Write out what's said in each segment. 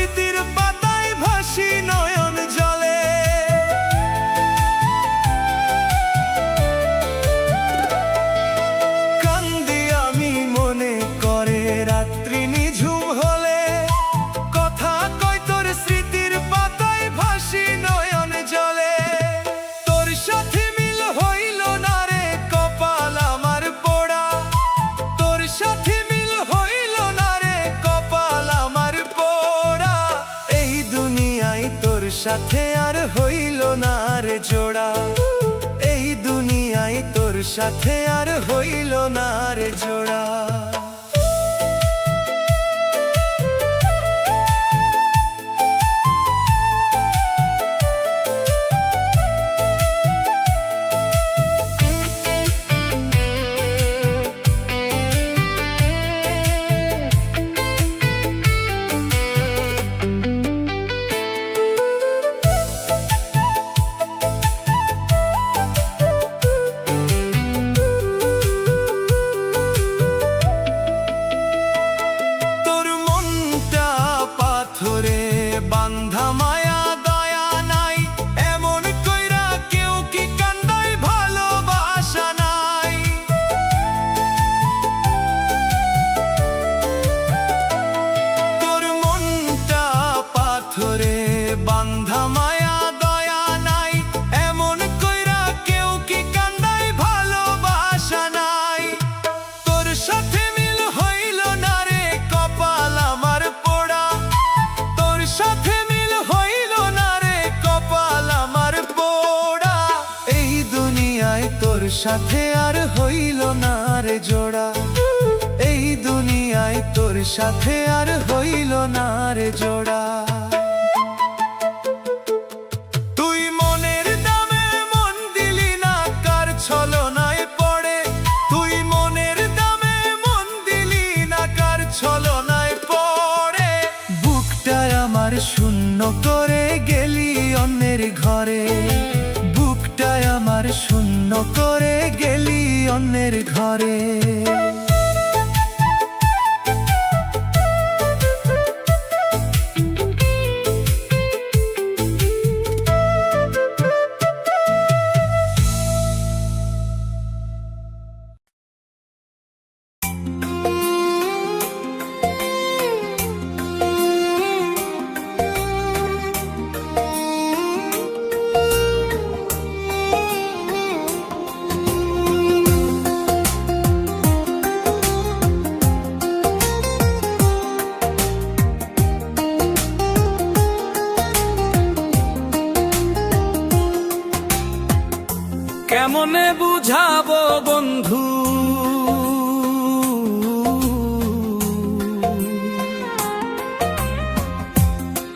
স্মৃতির পাতায় ভাসি নয়ন জলে। কান্দি আমি মনে করে রাত্রি নিঝুম হলে, কথা কই তোর স্মৃতির পাতায় ভাসি নয়ন জলে। তোর সাথে মিল হইল না রে কপাল আমার পোড়া, তোর সাথে মিল হইল না রে কপাল আমার পোড়া। এই দুনিয়ায় তোর সাথে আর হইল না রে জোড়া, এই দুনিয়ায় তোর সাথে আর হইল না রে জোড়া। বান্ধা মায়া দয়া নাই, এমন কইরা কেউ কি কান্দায় ভালোবাসা নাই। তোর মনটা পাথরে বান্ধা মায়া দয়া নাই, এমন কইরা কেউ কি কান্দায় ভালোবাসা নাই। তোর সাথে মিল হইল না রে কপাল আমার পোড়া, তোর সাথে মিল হইল না রে কপাল আমার পোড়া। এই দুনিয়ায় তোর সাথে আর হইল না রে জোড়া, এই দুনিয়ায় তোর সাথে আর হইল না রে জোড়া। তুই মনের দামে মন দিলি না কার ছলনায় পড়ে, তুই মনের দামে মন দিলি না কার ছলনায় পড়ে। বুকটায় আমার শূন্য করে গেলি অন্যের ঘরে, বুকটায় আমার শূন্য করে গেলি অন্যের ঘরে। কেমনে বুঝাবো বন্ধু,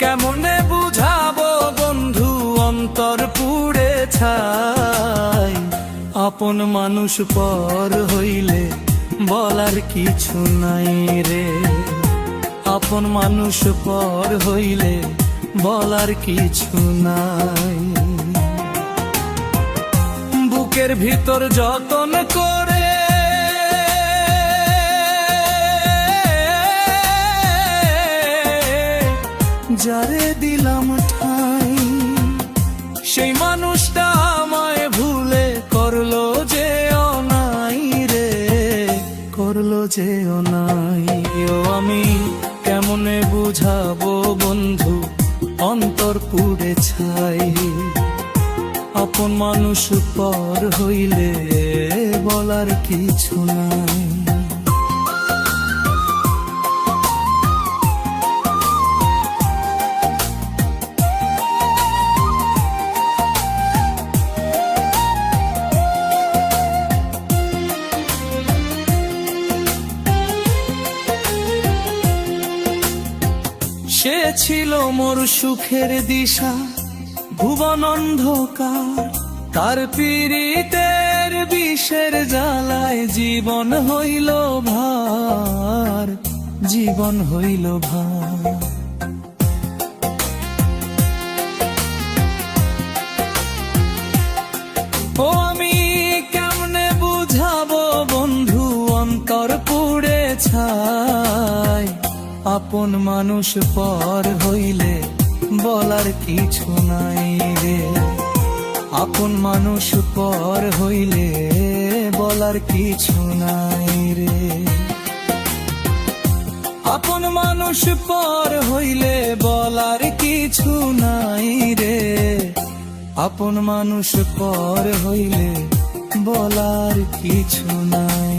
কেমনে বুঝাবো বন্ধু, অন্তর পুড়ে ছাই। আপন মানুষ পর হইলে বলার কিছু নাই রে, আপন মানুষ পর হইলে বলার কিছু নাই। বুকের ভিতর যতন করে যারে দিলাম ঠাই, সেই মানুষটা আমায় ভুলে করলো যে অনাই রে, করলো যে অনাই। ও আমি কেমনে বুঝাবো বন্ধু, অন্তর পুড়ে ছাই। আপন মানুষ পর হইলে বলার কিছু নাই। সে ছিল মোর সুখের দিশা, ভুবন অন্ধকার, তার পীড়িতের বিষের জ্বালায় জীবন হইল ভার, জীবন হইল ভার। ও আমি কেমনে বুঝাবো বন্ধু, অন্তর পুড়ে ছাই। আপন মানুষ পর হইলে বলার কিছু নাই রে, আপন মানুষ পর হইলে বলার কিছু নাই রে, আপন মানুষ পর হইলে বলার কিছু নাই রে, আপন মানুষ পর হইলে বলার কিছু নাই।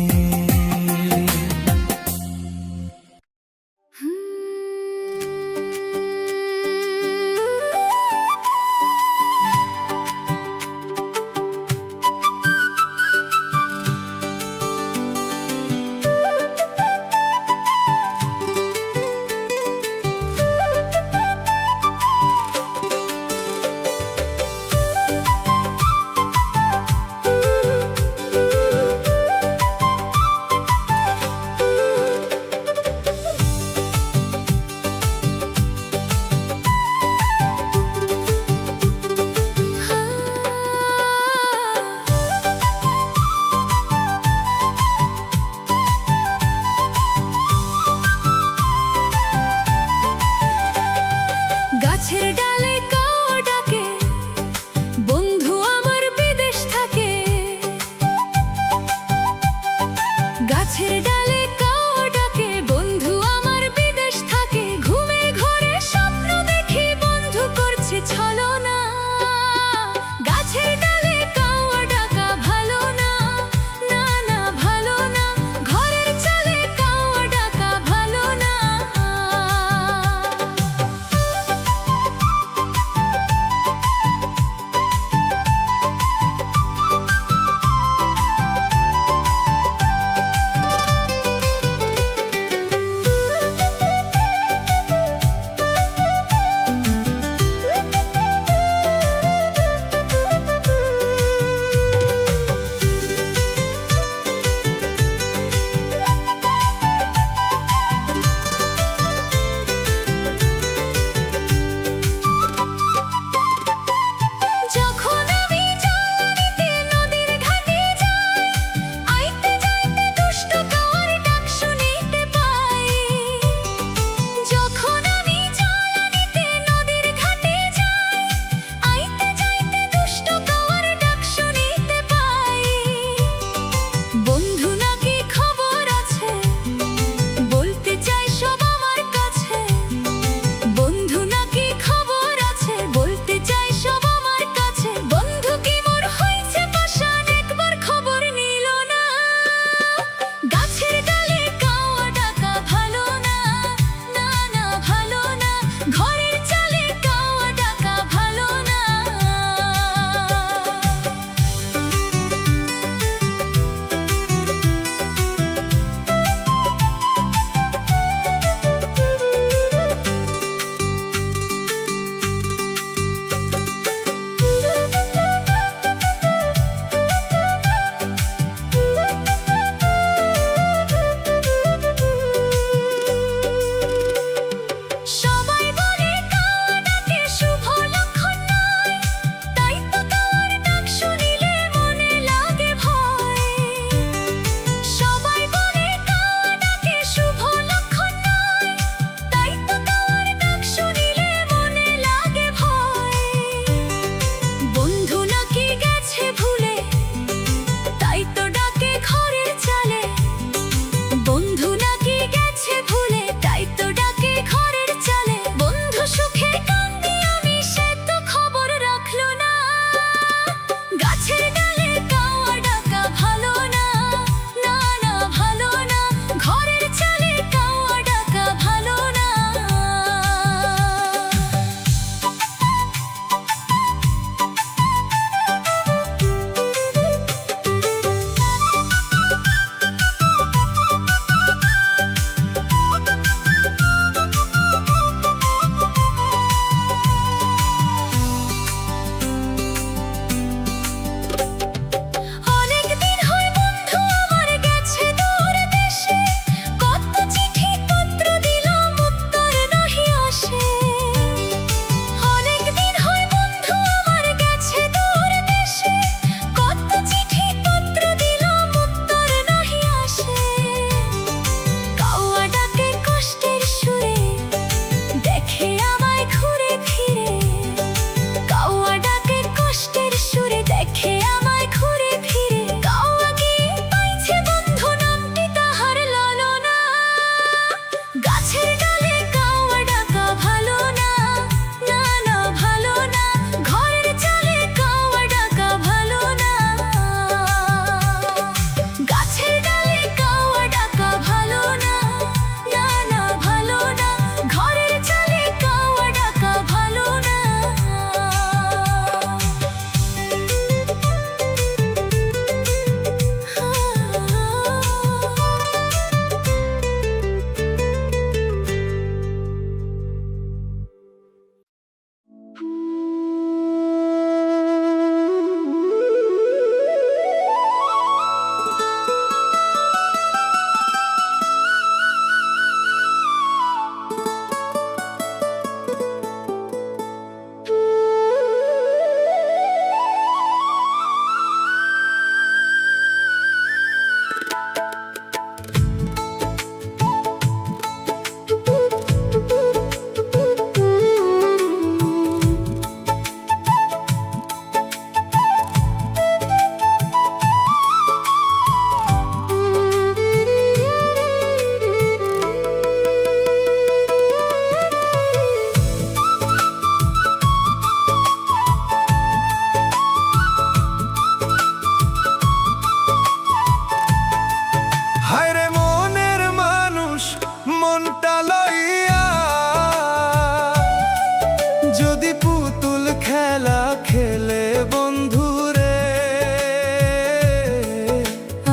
যদি পুতুল খেলা খেলে বন্ধুরে,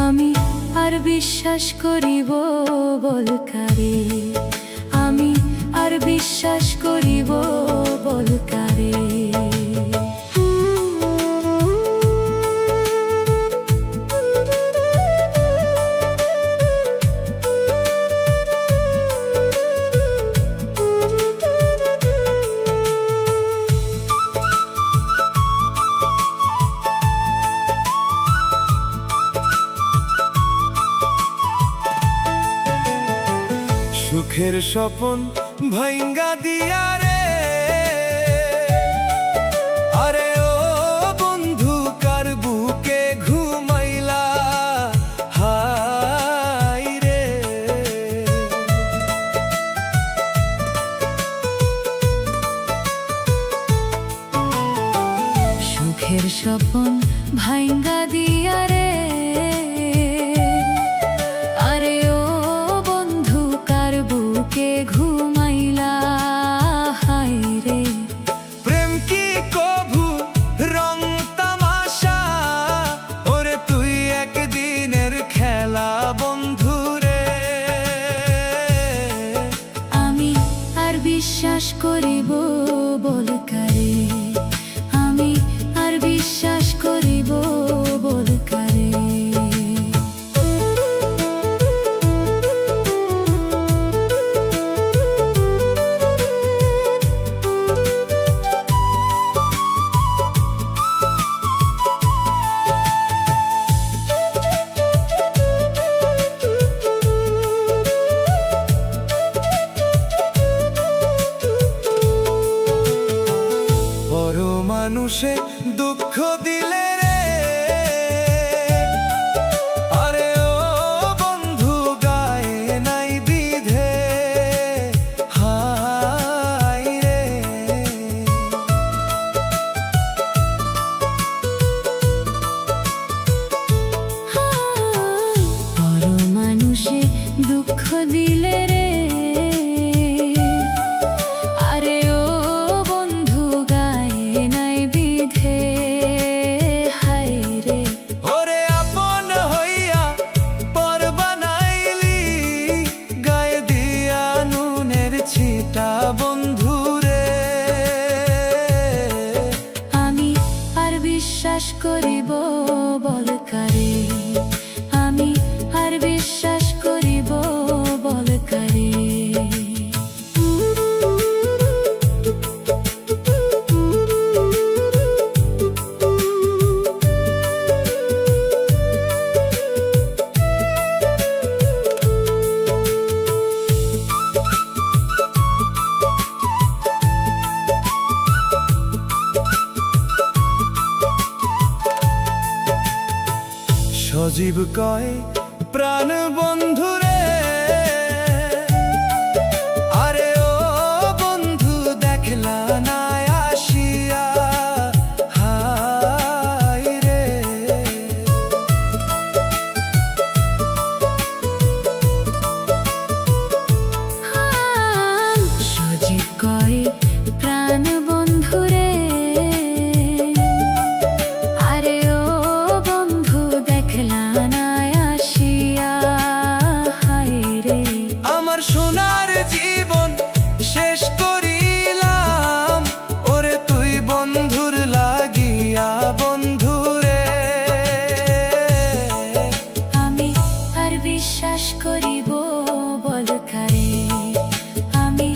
আমি আর বিশ্বাস করিব বল কারে, আমি আর বিশ্বাস করিব বল কারে। সুখের স্বপন ভাঙ্গা দিয়া রে, আরে ও বন্ধু কার বুকে ঘুমাইলা হাই রে। সুখের স্বপন ভাঙ্গা দিয়া রে, আরে ও বন্ধু কার বুকে ঘুমাইলা হায় রে। প্রেম কি কভু রং তামাশা, ওরে তুই একদিনের খেলা বন্ধুরে, আমি আর বিশ্বাস করিব বল কারে, আমি আর বিশ্বাস করিব বল কারে। বড় মানুষে দুঃখ দিলে রে, আরে ও বন্ধু গায়ে নাই বিধে হাই রে। বড় মানুষে দুঃখ দিলে রে, আরে ও বন্ধু গায়ে নাই বিধে হায় রে। ওরে আপন হইয়া পর বানাইলি, গায়ে দিয়া নুনের ছিটা বন্ধুরে, আমি আর বিশ্বাস করিব বল কারে, আমি আর বিশ্বাস করিব বল কারে। সজীব কয় প্রাণ বন্ধুরে, আরে ও বন্ধু দেখলা না আসিয়া হাই রে। সজীব কয় প্রাণ বন্ধুরে, আরে ও বন্ধু দেখলা না আসিয়া হায় রে। আমার সোনার জীবন শেষ করিলাম, ওরে তুই বন্ধুর লাগিয়া বন্ধুরে, আমি আর বিশ্বাস করিব বল কারে, আমি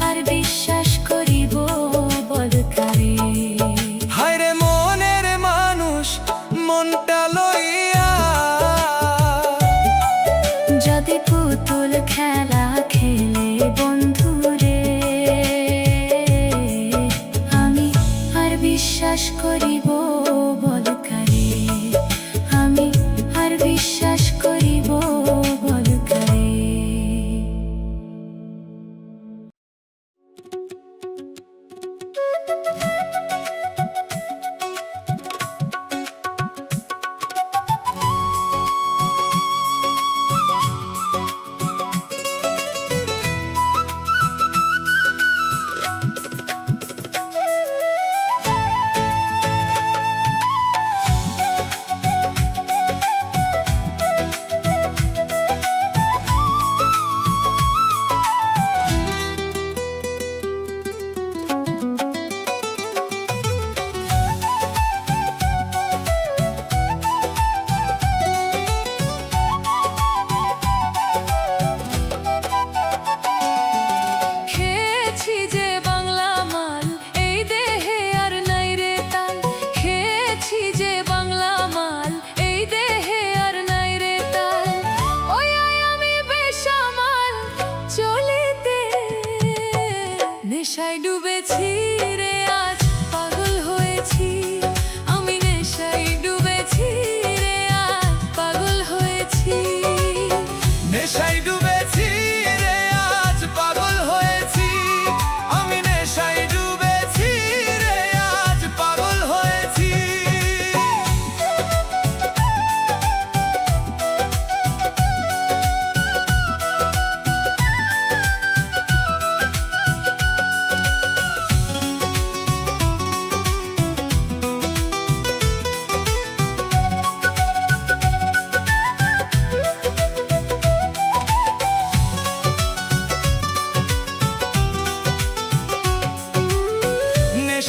আর বিশ্বাস করিব বল কারে। হায় রে মনের মানুষ মনটা লইয়া, যদি পুতুল খেলা খেলে বন্ধুরে, আমি আর বিশ্বাস করিব বল কারে, আমি আর বিশ্বাস করিব বল কারে।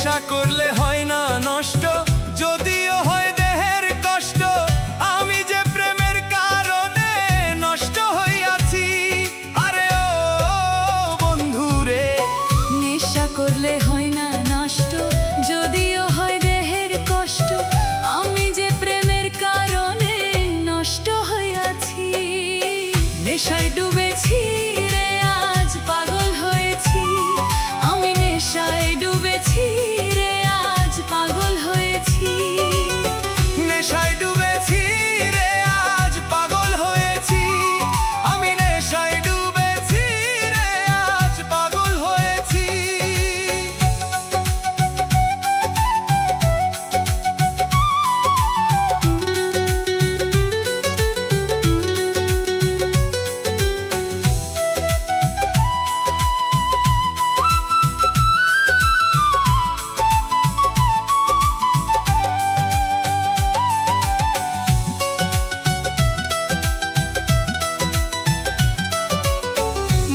নেশা করলে হয় না নষ্ট, যদিও হয় দেহের কষ্ট। আমি যে প্রেমের কারণে নষ্ট হইয়াছি। আরে ও বন্ধুরে, নেশা করলে হয় না নষ্ট, যদিও হয় দেহের কষ্ট। আমি যে প্রেমের কারণে নষ্ট হইয়াছি। নেশায় ডুবেছি রে, আজ পাগল হয়েছি। আমি নেশায় ডুবেছি রে, আজ পাগল হয়েছি। নেশায় ডুবেছি রে, আজ পাগল হয়েছি। আমি নেশায় ডুবেছি রে, আজ পাগল হয়েছি।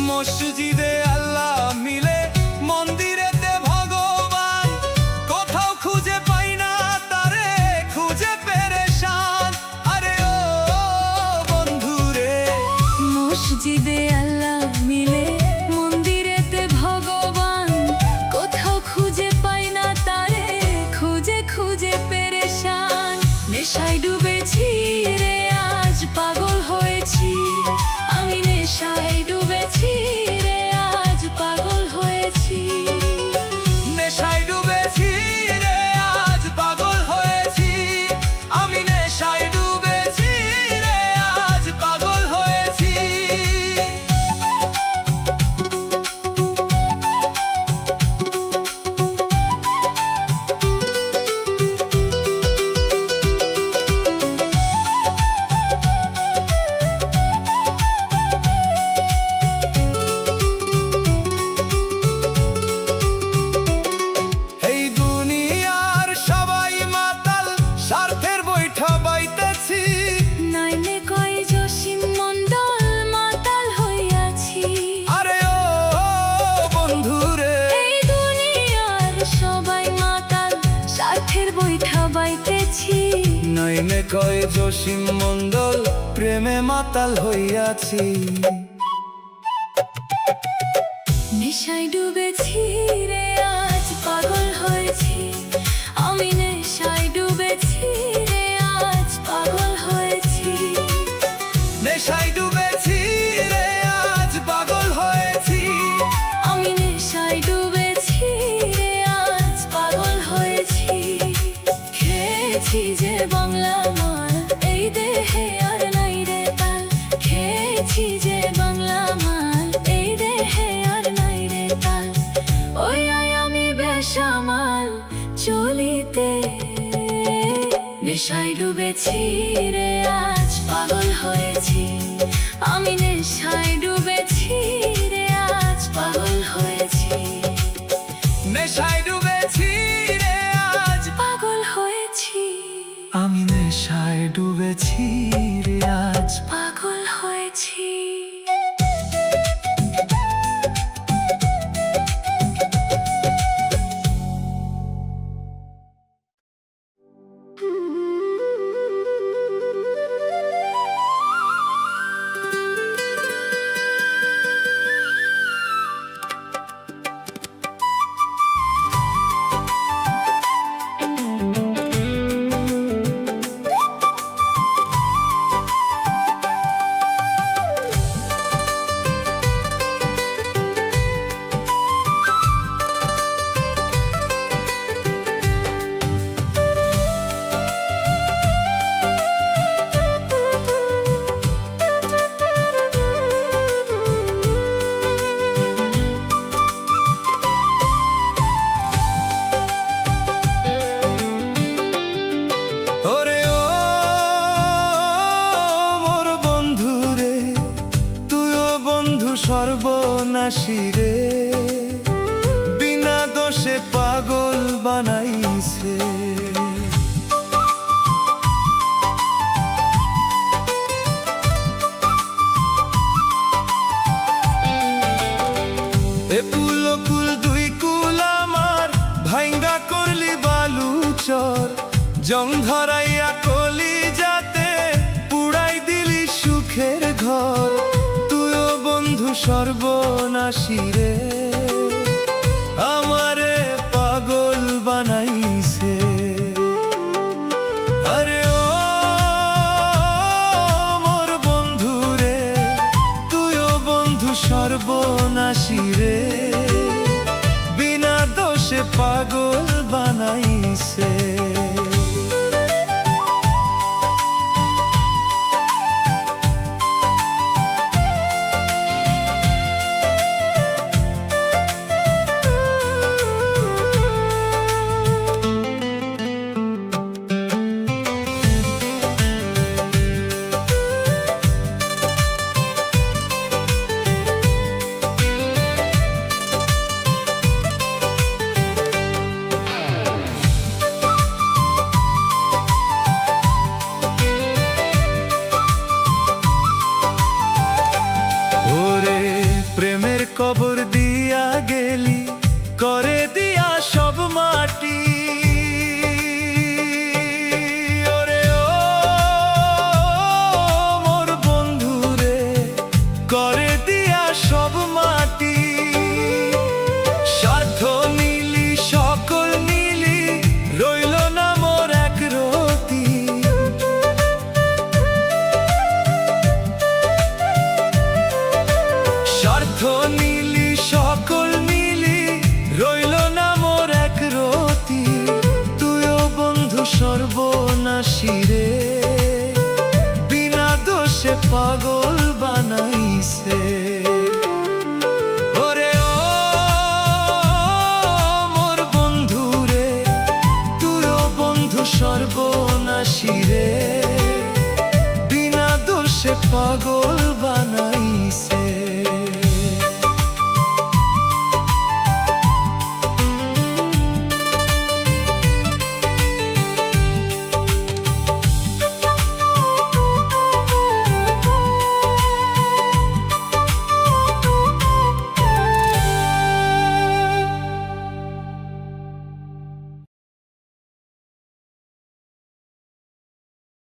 মসজিদে আল্লাহ মিলে, মন্দিরেতে ভগবান, কোথাও খুঁজে পাই না তারে, খুঁজে পেরেশান। আরে ও বন্ধুরে, মসজিদে আল্লাহ মিলে, মন্দিরেতে ভগবান, কোথাও খুঁজে পাই না তারে, খুঁজে খুঁজে পেরেশান। নেশায় ডুবেছি রে, আজ পাগল হয়েছি। আমি নেশায় ডুবেছি রে, আজ পাগল হয়েছি। নেশায় ডুবেছি রে, আজ পাগল হয়েছি। আমি নেশায় ডুবেছি রে, আজ পাগল হয়েছি। এই দুনিয়ার সবাই মাতাল, স্বার্থের বৈঠা বাইতেছি। নাইনে কয় জসিম মণ্ডল, মাতাল হইয়াছি। আরে ও বন্ধুরে, এই দুনিয়ার সবাই মাতাল, স্বার্থের বৈঠা বাইতেছি। নাইনে কয় জসিম মণ্ডল, প্রেমে মাতাল হইয়াছি। নেশায় ডুবেছি রে, আজ পাগল হয়েছি। আমি নেশায় ডুবেছি রে, আজ পাগল হয়েছি। নেশায় ডুবেছি রে, আজ পাগল হয়েছি। আমি নেশায় ডুবেছি রে, আজ পাগল হয়েছি। খেয়েছি যে বাংলা মাল, এই দেহে আর নাই রে তাল। খেয়েছি যে বাংলা মাল, এই দেহে আর নাই রে তাল। ওই আয় আমি বেসামাল চলিতে। নেশায় ডুবেছি রে, আজ পাগল হয়েছি। আমি নেশায় ডুবেছি রে, আজ পাগল হয়েছি। নেশায় ডুবেছি রে, আজ পাগল হয়েছি। আমি নেশায় ডুবেছি রে, আজ পাগল হয়েছি। সর্বনাশী রে, বিনা দোষে পাগল বানাইছে। এ পুল কুল দুই কুল আমার ভাঙ্গা জং ধরাইয়া কলি যাতে পুড়াই দিলি সুখের ঘর তুইও বন্ধু সর্বনাশী রে আমারে পাগল বানাইছে আরে ও মোর বন্ধু রে তুইও বন্ধু সর্বনাশী রে বিনা দোষে পাগল বানাইছে